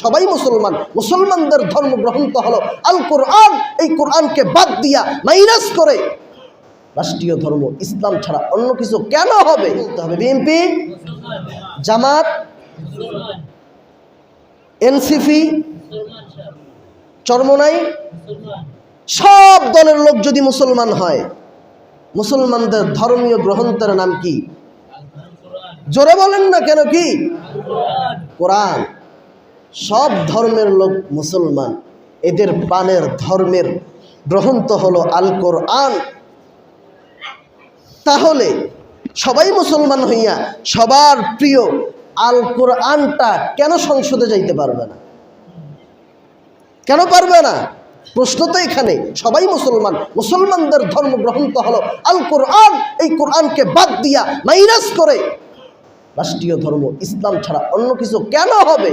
সবাই মুসলমান, মুসলমানদের ধর্ম গ্রহণ তো হলো আল কোরআন। এই কোরআনকে বাদ দিয়া মাইনাস করে রাষ্ট্রীয় ধর্ম ইসলাম ছাড়া অন্য কিছু কেন হবে? বলতে হবে বিএনপি, জামাত, এনসিপি, চরমোনাই, সব দলের লোক যদি মুসলমান হয়, মুসলমানদের ধর্মীয় গ্রন্থের নাম কি? জোরে বলেন না কেন? কি? কোরআন। সব ধর্মের লোক মুসলমান, এদের প্রাণের ধর্মের গ্রন্থ হলো আল কোরআন। তাহলে সবাই মুসলমান হইয়া সবার প্রিয় আল কোরআনটা কেন সংসদে যাইতে পারবে না? কেন পারবে না? প্রশ্ন তো এখানে। সবাই মুসলমান, মুসলমানদের ধর্ম গ্রন্থ হলো আল কোরআন। এই কোরআনকে বাদ দিয়া মাইনাস করে রাষ্ট্রীয় ধর্ম ইসলাম ছাড়া অন্য কিছু কেন হবে?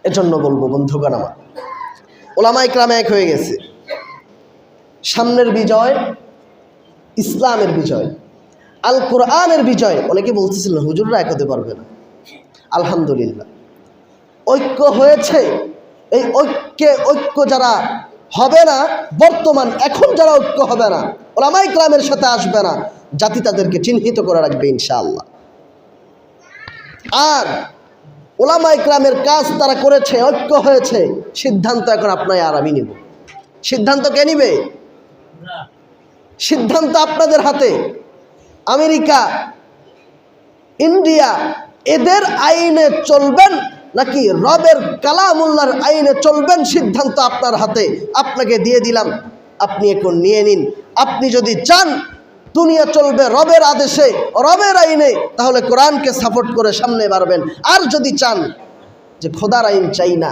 এজন্য বলবো বন্ধুগণ আমার, ওলামা ইকরাম এক হয়ে গেছে। সামনের বিজয় ইসলামের বিজয়, আল কোরআনের বিজয়। অনেকে বলতেছিলেন হুজুররা এক হতে পারবে না। আলহামদুলিল্লাহ ঐক্য হয়েছে। এই ঐক্য যারা হবে না, বর্তমান এখন যারা ঐক্য হবে না, ওলামা ইকরামের সাথে আসবে না, জাতি তাদেরকে চিহ্নিত করে রাখবে ইনশাআল্লাহ। আর ওলামা ইকরামের কাজ তারা করেছে, ঐক্য হয়েছে। সিদ্ধান্ত এখন আপনার আর আমি নিব। সিদ্ধান্ত কে নিবে? সিদ্ধান্ত আপনাদের হাতে। আমেরিকা, ইন্ডিয়া, এদের আইনে চলবেন নাকি রবের কালামুল্লাহর আইনে চলবেন, সিদ্ধান্ত আপনার হাতে। আপনাকে দিয়ে দিলাম, আপনি এখন নিয়ে নিন। আপনি যদি চান দুনিয়া চলবে রবের আদেশে, রবের আইনে, তাহলে কোরআনকে সাপোর্ট করে সামনে বাড়বেন। আর যদি চান যে খোদার আইন চাই না,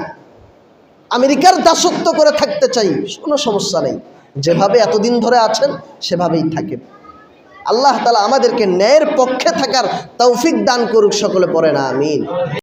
আমেরিকার দাসত্ব করে থাকতে চাই, কোনো সমস্যা নেই। যেভাবে এতদিন ধরে আছেন সেভাবেই থাকেন। আল্লাহ তাআলা আমাদেরকে ন্যায়ের পক্ষে থাকার তৌফিক দান করুক। সকলে পড়েন আমিন।